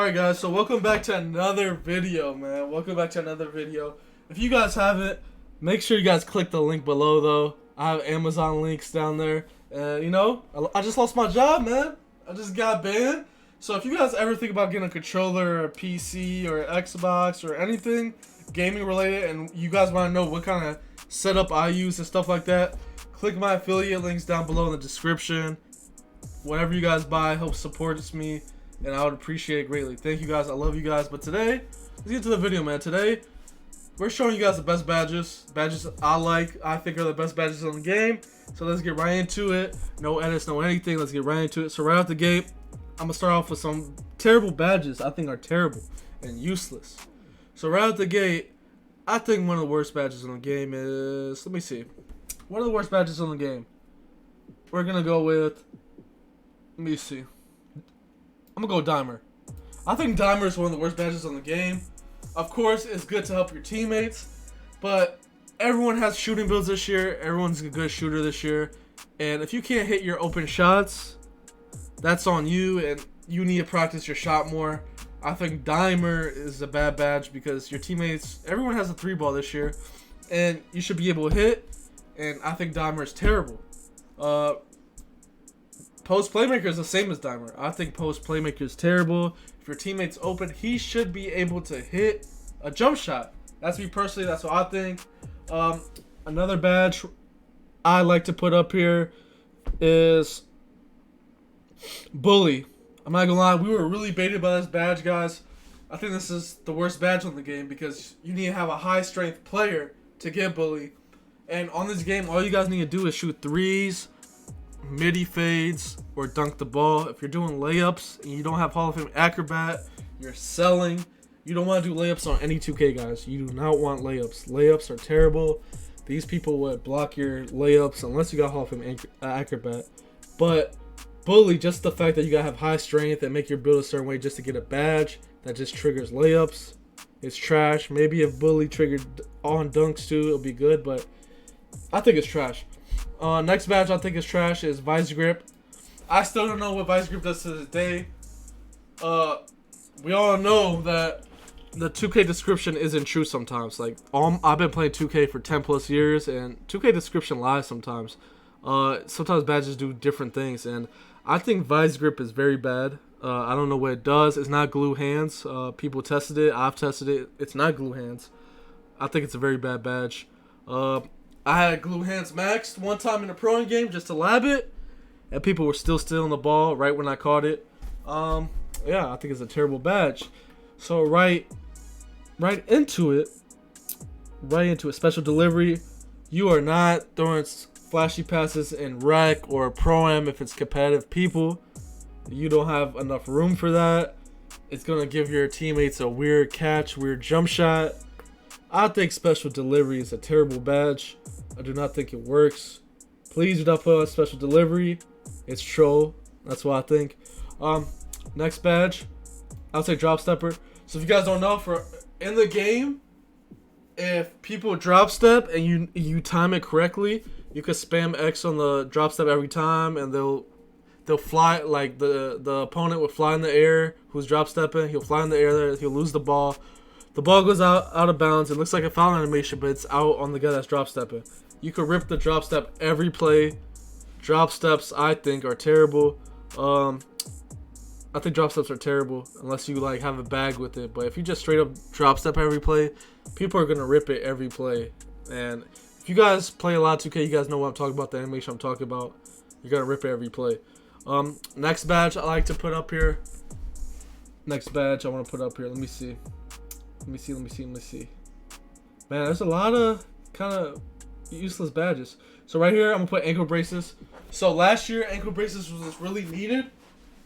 Alright guys, so welcome back to another video, man. Welcome back to another video. If you guys haven't, make sure you guys click the link below though. I have Amazon links down there. You know, I just lost my job, man. I just got banned. So if you guys ever think about getting a controller or a PC or an Xbox or anything gaming related and you guys want to know what kind of setup I use and stuff like that, click my affiliate links down below in the description. Whatever you guys buy helps supports me, and I would appreciate it greatly. Thank you guys. I love you guys. But today, let's get to the video, man. Today, we're showing you guys the best badges. Badges I think are the best badges in the game. So let's get right into it. No edits, no anything. Let's get right into it. So right out the gate, I'm going to start off with some terrible badges I think are terrible and useless. So right out the gate, I think one of the worst badges in the game is... Let me see. One of the worst badges in the game. We're going to go with... Let me see. I'm going to go Dimer. I think Dimer is one of the worst badges in the game. Of course, it's good to help your teammates, but everyone has shooting builds this year. Everyone's a good shooter this year. And if you can't hit your open shots, that's on you, and you need to practice your shot more. I think Dimer is a bad badge because your teammates, everyone has a 3-ball this year, and you should be able to hit, and I think Dimer is terrible. Post playmaker is the same as Dimer. I think post playmaker is terrible. If your teammate's open, he should be able to hit a jump shot. That's me personally. That's what I think. Another badge I like to put up here is Bully. I'm not gonna lie, we were really baited by this badge, guys. I think this is the worst badge on the game because you need to have a high strength player to get Bully. And on this game, all you guys need to do is shoot threes, midi fades, or dunk the ball. If you're doing layups and you don't have Hall of Fame acrobat, you're selling. You don't want to do layups on any 2K, guys. You do not want layups. Layups are terrible. These people would block your layups unless you got Hall of Fame acrobat. But Bully, just the fact that you gotta have high strength and make your build a certain way just to get a badge that just triggers layups, it's trash. Maybe if Bully triggered on dunks too, it'll be good, but I think it's trash. Next badge I think is trash is Vice Grip. I still don't know what Vice Grip does to this day. We all know that the 2K description isn't true sometimes. Like, I've been playing 2K for 10 plus years, and 2K description lies sometimes. Sometimes badges do different things, and I think Vice Grip is very bad. I don't know what it does. It's not glue hands. People tested it. I've tested it. It's not glue hands. I think it's a very bad badge. I had glue hands maxed one time in a pro game just to lab it, and people were still stealing the ball right when I caught it. Yeah, I think it's a terrible badge. So right into it. Special delivery. You are not throwing flashy passes in rec or pro-am if it's competitive people. You don't have enough room for that. It's gonna give your teammates a weird catch, weird jump shot. I think special delivery is a terrible badge. I do not think it works. Please do not put on special delivery. It's troll. That's what I think. Next badge, I'll say drop stepper. So if you guys don't know, for in the game, if people drop step and you time it correctly, you could spam X on the drop step every time, and they'll fly, like the opponent will fly in the air. Who's drop stepping? He'll fly in the air there. He'll lose the ball. The ball goes out of bounds. It looks like a foul animation, but it's out on the guy that's drop stepping. You could rip the drop step every play. Drop steps, I think, are terrible. I think drop steps are terrible unless you like have a bag with it. But if you just straight up drop step every play, people are gonna rip it every play. And if you guys play a lot of 2K, you guys know what I'm talking about. The animation I'm talking about. You're gonna rip it every play. Next badge I like to put up here. Next badge I want to put up here. Let me see. Man, there's a lot of kind of useless badges. So right here, I'm going to put ankle braces. So last year, ankle braces was really needed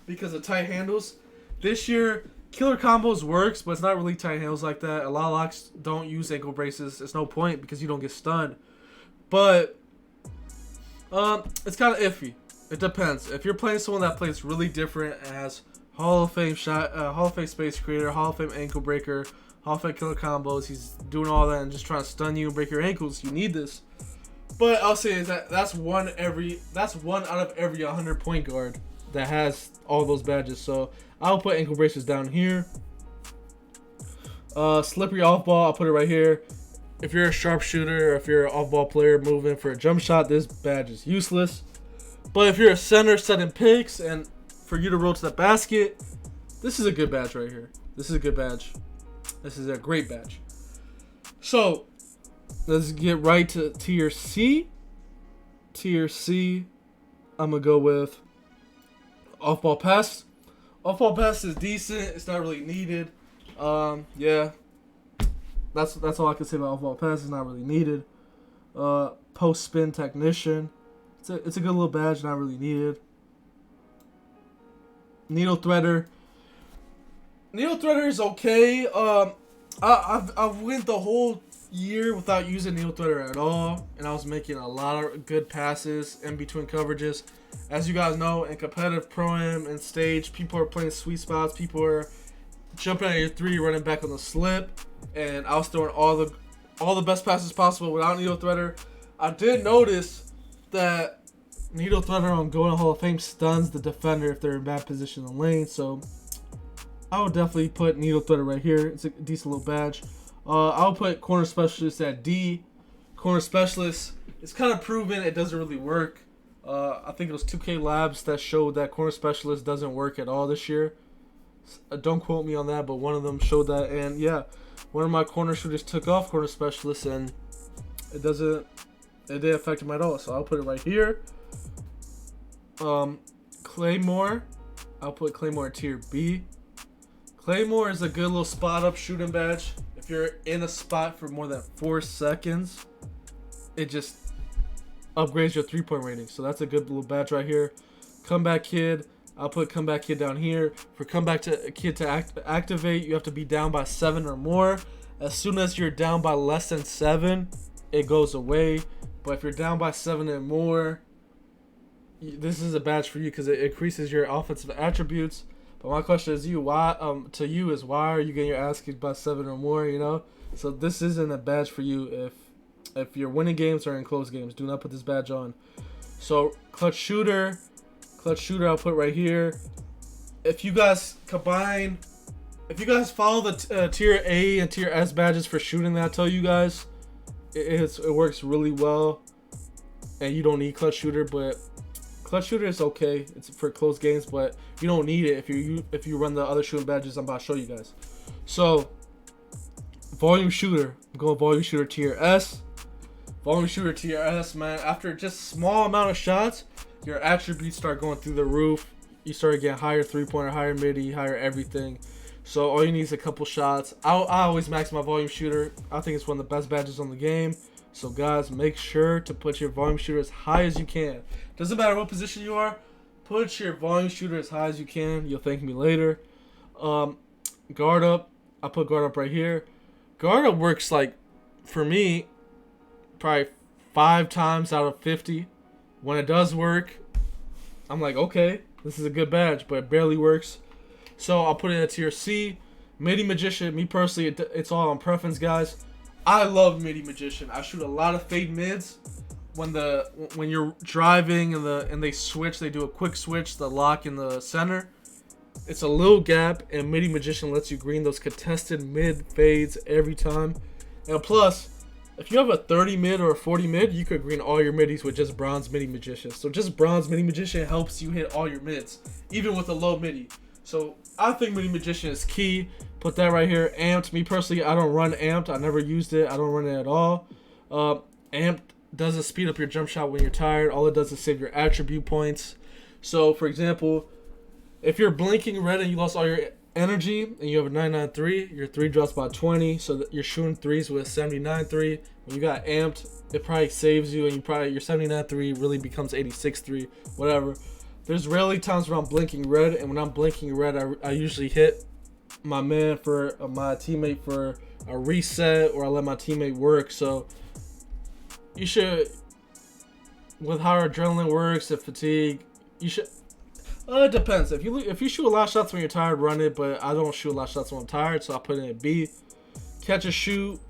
because of tight handles. This year, killer combos works, but it's not really tight handles like that. A lot of locks don't use ankle braces. It's no point because you don't get stunned. But it's kind of iffy. It depends. If you're playing someone that plays really different, as Hall of Fame shot, Hall of Fame space creator, Hall of Fame ankle breaker, Hall of Fame killer combos, he's doing all that and just trying to stun you and break your ankles, you need this. But I'll say is that's one out of every 100 point guard. that has all those badges. So I'll put ankle braces down here. Slippery off ball, I'll put it right here. If you're a sharpshooter or if you're an off ball player moving for a jump shot, this badge is useless. But if you're a center setting picks and for you to roll to the basket, this is a good badge right here. This is a good badge. This is a great badge. So let's get right to tier C. Tier C, I'm gonna go with off ball pass. Off ball pass is decent. It's not really needed. Yeah, that's all I can say about off ball pass. It's not really needed. Post spin technician. It's a good little badge. Not really needed. Needle threader. Needle threader is okay. I've went the whole year without using needle threader at all, and I was making a lot of good passes in between coverages. As you guys know, in competitive pro-am and stage, people are playing sweet spots. People are jumping at your three, running back on the slip, and I was throwing all the best passes possible without needle threader. I did notice that needle threader on going to Hall of Fame stuns the defender if they're in bad position in the lane, so I would definitely put needle threader right here. It's a decent little badge. I'll put corner specialist at D. Corner specialist, it's kind of proven it doesn't really work. I think it was 2K Labs that showed that corner specialist doesn't work at all this year. Don't quote me on that, but one of them showed that. And yeah, one of my corner shooters took off corner specialist, and it didn't affect him at all. So I'll put it right here. Claymore, I'll put Claymore at tier B. Claymore is a good little spot up shooting badge. If you're in a spot for more than 4 seconds, it just upgrades your 3-point rating. So that's a good little badge right here. Comeback kid, I'll put comeback kid down here. For comeback kid to activate, you have to be down by 7 or more. As soon as you're down by less than 7, it goes away. But if you're down by 7 and more, this is a badge for you because it increases your offensive attributes. But my question is why are you getting your ass kicked by 7 or more, you know? So this isn't a badge for you if you're winning games or in close games. Do not put this badge on. So clutch shooter I'll put right here. If you guys follow the tier A and tier S badges for shooting that I tell you guys, it works really well. And you don't need clutch shooter, but clutch shooter is okay. It's for close games, but you don't need it if you run the other shooting badges I'm about to show you guys. So volume shooter, I'm going volume shooter tier S. Volume shooter tier S, man. After just small amount of shots, your attributes start going through the roof. You start getting higher 3-pointer, higher midi, higher everything. So all you need is a couple shots. I always max my volume shooter. I think it's one of the best badges on the game. So guys, make sure to put your volume shooter as high as you can. Doesn't matter what position you are, put your volume shooter as high as you can. You'll thank me later. Guard up, I put guard up right here. Guard up works, like, for me, probably 5 times out of 50. When it does work, I'm like, okay, this is a good badge, but it barely works. So I'll put it at tier C. Midi Magician, me personally, it's all on preference, guys. I love Midi Magician. I shoot a lot of fade mids. When you're driving and they switch, they do a quick switch, the lock in the center. It's a little gap, and Midi Magician lets you green those contested mid fades every time. And plus, if you have a 30 mid or a 40 mid, you could green all your middies with just bronze Midi Magician. So just bronze Midi Magician helps you hit all your mids, even with a low midi. So I think Midi Magician is key. Put that right here. Amped, me personally, I don't run amped. I never used it. I don't run it at all. Amped doesn't speed up your jump shot when you're tired. All it does is save your attribute points. So for example, if you're blinking red and you lost all your energy and you have a 99.3, your 3 drops by 20, so that you're shooting 3s with 79.3. When you got amped, it probably saves you, and your 79.3 really becomes 86.3, whatever. There's rarely times where I'm blinking red, and when I'm blinking red, I usually hit my man for my teammate for a reset, or I let my teammate work. So you should, with how adrenaline works, if fatigue, you should. It depends. If you shoot a lot of shots when you're tired, run it. But I don't shoot a lot of shots when I'm tired, so I put it in B. Catch a shoot.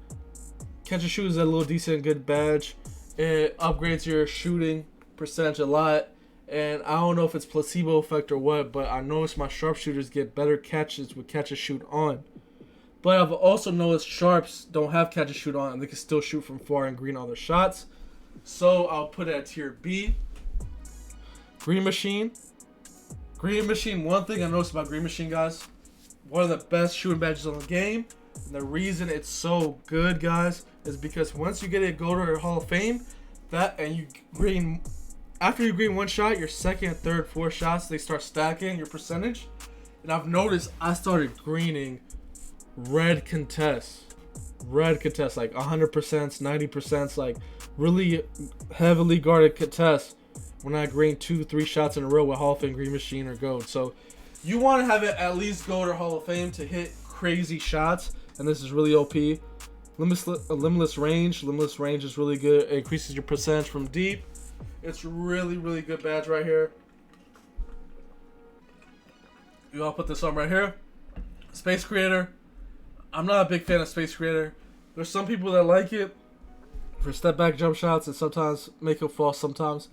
Catch a shoot is a little decent, good badge. It upgrades your shooting percentage a lot. And I don't know if it's placebo effect or what, but I noticed my sharpshooters get better catches with catch and shoot on. But I've also noticed sharps don't have catch and shoot on, and they can still shoot from far and green all their shots. So I'll put it at tier B. Green Machine. Green Machine, one thing I noticed about Green Machine, guys, one of the best shooting badges on the game. And the reason it's so good, guys, is because once you get it go to Hall of Fame, after you green one shot, your second, third, fourth shots, they start stacking your percentage. And I've noticed I started greening red contests, like 100%, 90%, like really heavily guarded contests when I green 2-3 shots in a row with Hall of Fame Green Machine or Gold. So you want to have it at least go to Hall of Fame to hit crazy shots, and this is really OP. Limitless range is really good. It increases your percentage from deep. It's really, really good badge right here. You all put this on right here. Space Creator. I'm not a big fan of Space Creator. There's some people that like it for step back jump shots and sometimes make them fall sometimes.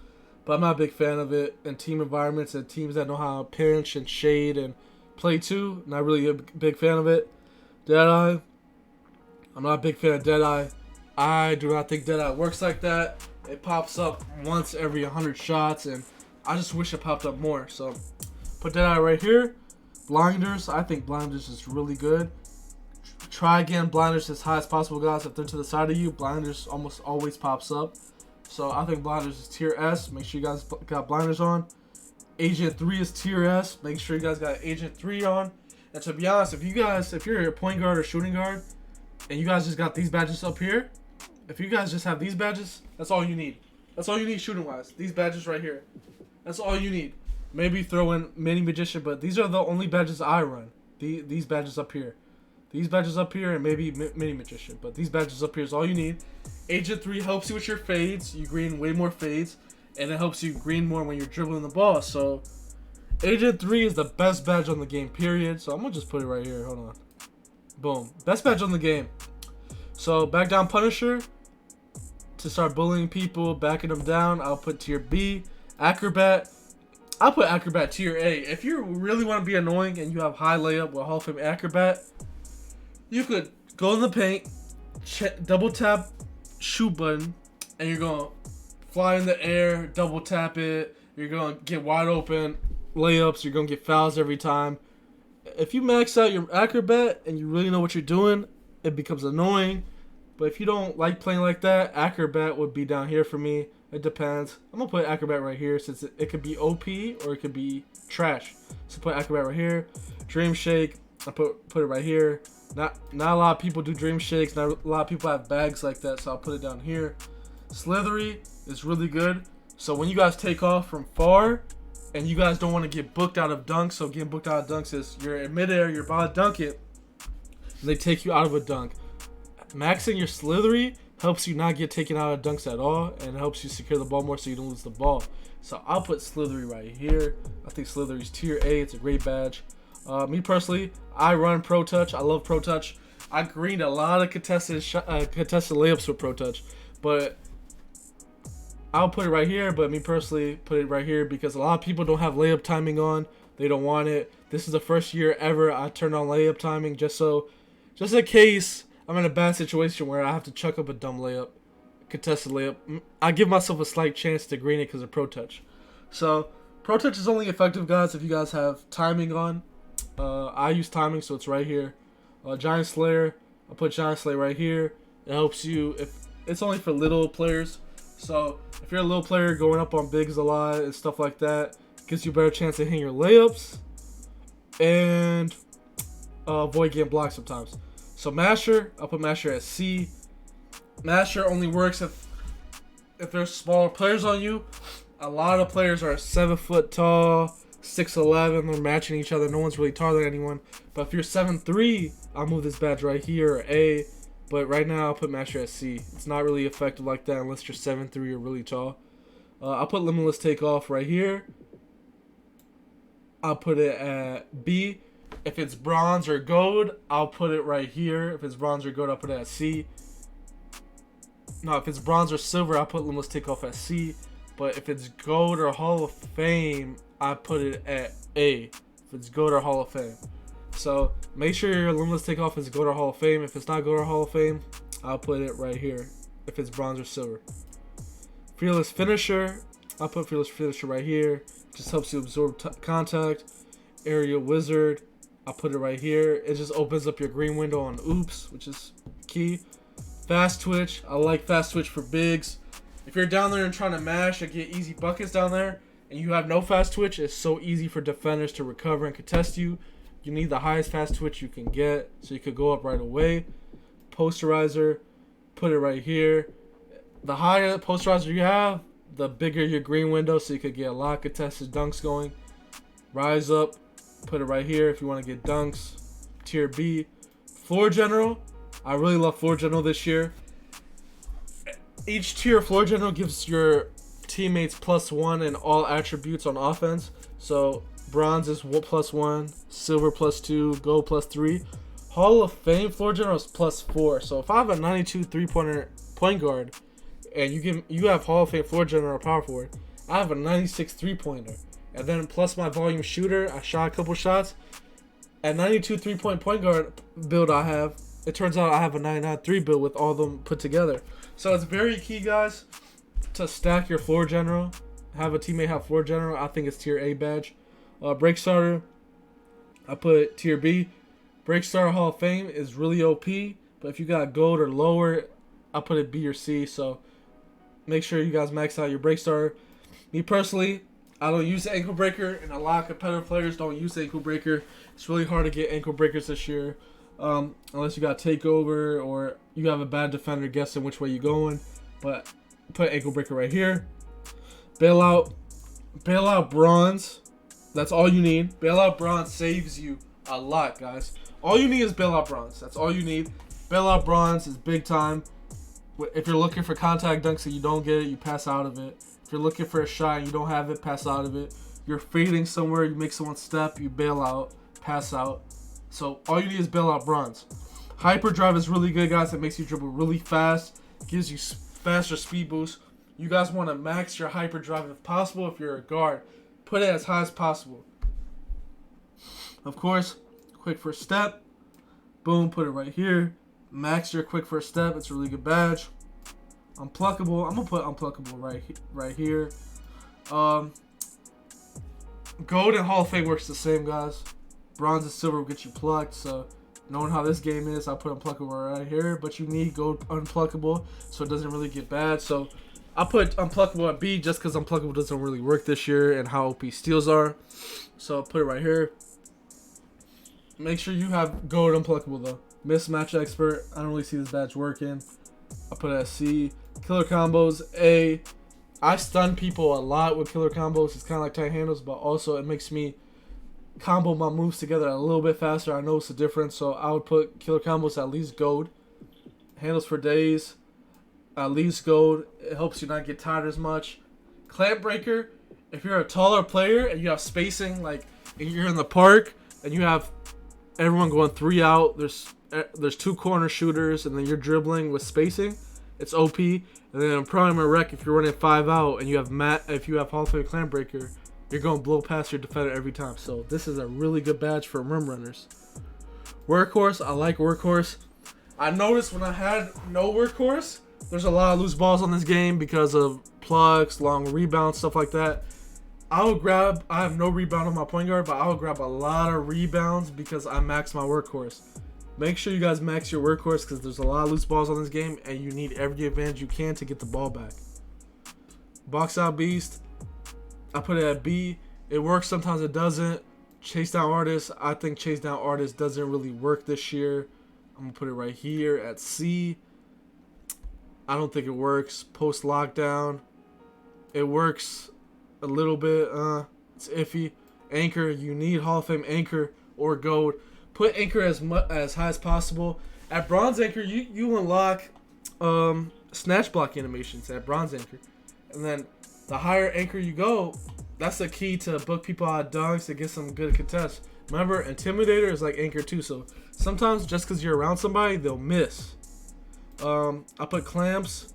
But I'm not a big fan of it in team environments and teams that know how to pinch and shade and play too. Not really a big fan of it. Deadeye. I'm not a big fan of Deadeye. I do not think Deadeye works like that. It pops up once every 100 shots, and I just wish it popped up more. So, put Deadeye right here. Blinders. I think Blinders is really good. Try again Blinders as high as possible, guys. If they're to the side of you, Blinders almost always pops up. So, I think Blinders is tier S. Make sure you guys got Blinders on. Agent 3 is tier S. Make sure you guys got Agent 3 on. And to be honest, if you're a point guard or shooting guard, and you guys just got these badges up here, if you guys just have these badges, that's all you need. That's all you need shooting wise. These badges right here. That's all you need. Maybe throw in Mini Magician, but these are the only badges I run. These badges up here. These badges up here and maybe Mini Magician. But these badges up here is all you need. Agent 3 helps you with your fades. You green way more fades. And it helps you green more when you're dribbling the ball. So Agent 3 is the best badge on the game, period. So I'm going to just put it right here. Hold on. Boom. Best badge on the game. So back down Punisher. To start bullying people, backing them down, I'll put tier B. Acrobat. I'll put Acrobat tier A. If you really want to be annoying and you have high layup with Hall of Fame Acrobat, you could go in the paint, double tap shoot button, and you're going to fly in the air, double tap it. You're going to get wide open layups. You're going to get fouls every time. If you max out your Acrobat and you really know what you're doing, it becomes annoying. But if you don't like playing like that, Acrobat would be down here for me. It depends. I'm going to put Acrobat right here since it could be OP or it could be trash. So put Acrobat right here. Dream Shake, I put it right here. Not a lot of people do Dream Shakes. Not a lot of people have bags like that, so I'll put it down here. Slithery is really good. So when you guys take off from far and you guys don't want to get booked out of dunks, so getting booked out of dunks is you're in midair, you're about to dunk it, and they take you out of a dunk. Maxing your Slithery helps you not get taken out of dunks at all, and helps you secure the ball more so you don't lose the ball. So I'll put Slithery right here. I think Slithery's tier A. It's a great badge. Me personally, I run Pro Touch. I love Pro Touch. I greened a lot of contested layups with Pro Touch, but I'll put it right here. But me personally, put it right here because a lot of people don't have layup timing on. They don't want it. This is the first year ever I turned on layup timing just in case I'm in a bad situation where I have to chuck up a dumb layup, contested layup. I give myself a slight chance to green it because of Pro Touch. So Pro Touch is only effective, guys, if you guys have timing on. I use timing, so it's right here. Giant Slayer, I'll put Giant Slayer right here. It helps you if it's only for little players. So if you're a little player going up on bigs a lot and stuff like that, it gives you a better chance of hitting your layups and avoid getting blocked sometimes. So Masher, I'll put Masher at C. Masher only works if there's smaller players on you. A lot of players are 7 foot tall, 6'11". They're matching each other. No one's really taller than anyone. But if you're 7'3", I'll move this badge right here, or A. But right now, I'll put Masher at C. It's not really effective like that unless you're 7'3" or really tall. I'll put Limitless Takeoff right here. I'll put it at B. If it's bronze or gold, I'll put it right here. If it's bronze or gold, I'll put it at C. No, if it's bronze or silver, I'll put Limitless Takeoff at C. But if it's Gold or Hall of Fame, I put it at A. If it's Gold or Hall of Fame. So make sure your limitless takeoff is Gold or Hall of Fame. If it's not Gold or Hall of Fame, I'll put it right here. If it's Bronze or Silver. Fearless Finisher, I'll put Fearless Finisher right here. Just helps you absorb contact. Aerial Wizard, I'll put it right here. It just opens up your green window on oops, which is key. Fast Twitch, I like Fast Twitch for bigs. If you're down there and trying to mash and get easy buckets down there, and you have no Fast Twitch, it's so easy for defenders to recover and contest you. You need the highest Fast Twitch you can get, so you could go up right away. Posterizer, put it right here. The higher posterizer you have, the bigger your green window, so you could get a lot of contested dunks going. Rise Up, put it right here if you want to get dunks. Tier B. Floor General, I really love Floor General this year. Each tier of Floor General gives your teammates +1 in all attributes on offense. So Bronze is +1, Silver +2, Gold +3. Hall of Fame Floor General is +4. So if I have a 92 3-pointer point guard, and you have Hall of Fame Floor General power forward, I have a 96 3-pointer, and then plus my volume shooter, I shot a couple shots. At 92 3-point guard build I have, it turns out I have a 99 3 build with all of them put together. So it's very key, guys, to stack your Floor General. Have a teammate have Floor General. I think it's tier A badge. Break Starter, I put tier B. Break Starter Hall of Fame is really OP, but if you got Gold or lower, I put it B or C. So make sure you guys max out your Break Starter. Me personally, I don't use the ankle breaker, and a lot of competitive players don't use the ankle breaker. It's really hard to get ankle breakers this year, unless you got takeover or you have a bad defender guessing which way you're going. But put ankle breaker right here. Bailout Bronze. That's all you need. Bailout Bronze saves you a lot, guys. All you need is Bailout Bronze. That's all you need. Bailout Bronze is big time. If you're looking for contact dunks and you don't get it, you pass out of it. If you're looking for a shot and you don't have it, pass out of it. You're fading somewhere, you make someone step, you bail out, pass out. So all you need is Bailout Bronze. Hyperdrive is really good, guys. It makes you dribble really fast. Gives you faster speed boost. You guys want to max your hyperdrive if possible. If you're a guard, put it as high as possible. Of course, quick first step. Boom, put it right here. Max your quick first step. It's a really good badge. Unpluckable. I'm gonna put unpluckable right here. Gold and Hall of Fame works the same, guys. Bronze and Silver will get you plucked. So knowing how this game is, I'll put unpluckable right here. But you need Gold unpluckable, so it doesn't really get bad. So I put unpluckable at B just because unpluckable doesn't really work this year and how OP steals are. So I'll put it right here. Make sure you have Gold unpluckable though. Mismatch Expert, I don't really see this badge working. I'll put it at C. Killer Combos, A. I stun people a lot with Killer Combos. It's kind of like tight handles, but also it makes me combo my moves together a little bit faster. I notice the difference, so I would put Killer Combos at least Gold. Handles for days, at least Gold. It helps you not get tired as much. Clamp Breaker, if you're a taller player and you have spacing, like you're in the park and you have everyone going 3 out, there's 2 corner shooters, and then you're dribbling with spacing, it's OP. And then in Prime or Rec, if you're running 5 out and you have if you have Hall of Fame Clamp Breaker, you're going to blow past your defender every time. So this is a really good badge for rim runners. Workhorse, I like Workhorse. I noticed when I had no Workhorse, there's a lot of loose balls on this game because of plugs, long rebounds, stuff like that. I have no rebound on my point guard, but I will grab a lot of rebounds because I maxed my Workhorse. Make sure you guys max your Workhorse because there's a lot of loose balls on this game and you need every advantage you can to get the ball back. Box Out Beast, I put it at B. It works, sometimes it doesn't. Chase Down Artist, I think Chase Down Artist doesn't really work this year. I'm going to put it right here at C. I don't think it works. Post Lockdown, it works a little bit. It's iffy. Anchor, you need Hall of Fame Anchor or Gold. Put Anchor as high as possible. At Bronze Anchor, you unlock snatch block animations at Bronze Anchor. And then the higher Anchor you go, that's the key to book people out of dunks and get some good contests. Remember, Intimidator is like Anchor too, so sometimes just because you're around somebody, they'll miss. I put Clamps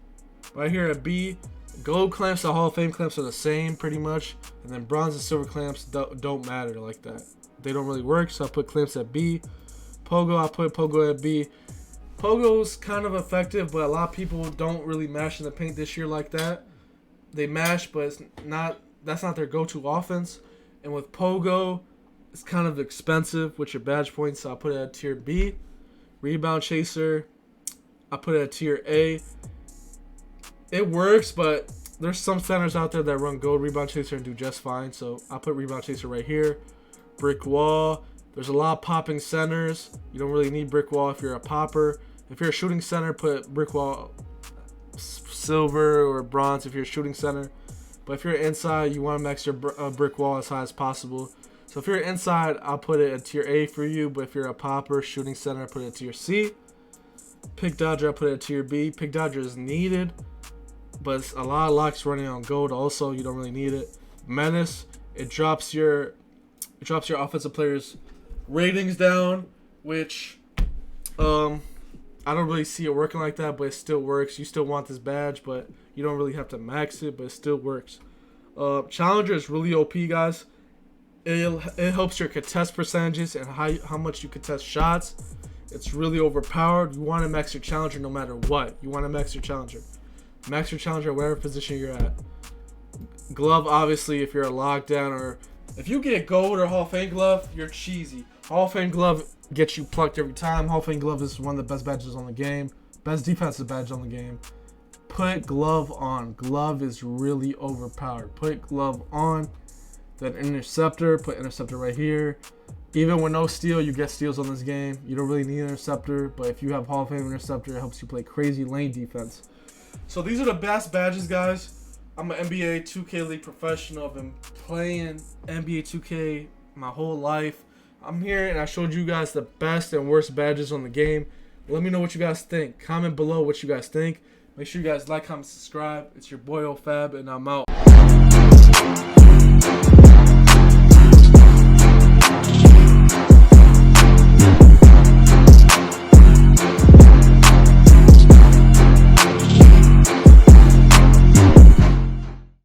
right here at B. Gold clamps and Hall of Fame clamps are the same pretty much, and then bronze and silver clamps don't matter like that. They don't really work, so I put clamps at B. Pogo, I put Pogo at B. Pogo's kind of effective, but a lot of people don't really mash in the paint this year like that. They mash, but that's not their go-to offense. And with Pogo, it's kind of expensive with your badge points, so I put it at tier B. Rebound chaser, I put it at tier A. It works, but there's some centers out there that run gold rebound chaser and do just fine, so I put rebound chaser right here. Brick wall, there's a lot of popping centers. You don't really need brick wall if you're a popper. If you're a shooting center, put brick wall silver or bronze if you're a shooting center. But if you're inside, you want to max your brick wall as high as possible. So if you're inside, I'll put it at tier A for you. But if you're a popper, shooting center, put it at tier C. Pick dodger, I put it at tier B. Pick dodger is needed, but it's a lot of locks running on gold. Also, you don't really need it. Menace, it drops your offensive players' ratings down, which I don't really see it working like that, but it still works. You still want this badge, but you don't really have to max it, but it still works. Challenger is really OP, guys. It helps your contest percentages and how much you contest shots. It's really overpowered. You want to max your Challenger no matter what. You want to max your Challenger. Max your Challenger whatever position you're at. Glove, obviously, if you're a lockdown or if you get gold or Hall of Fame glove, you're cheesy. Hall of Fame glove gets you plucked every time. Hall of Fame glove is one of the best badges on the game. Best defensive badge on the game. Put glove on. Glove is really overpowered. Put glove on. Then interceptor. Put interceptor right here. Even with no steal, you get steals on this game. You don't really need an interceptor, but if you have Hall of Fame interceptor, it helps you play crazy lane defense. So these are the best badges, guys. I'm an NBA 2K League professional. I've been playing NBA 2K my whole life. I'm here and I showed you guys the best and worst badges on the game. Let me know what you guys think. Comment below what you guys think. Make sure you guys like, comment, subscribe. It's your boy oFAB, and I'm out.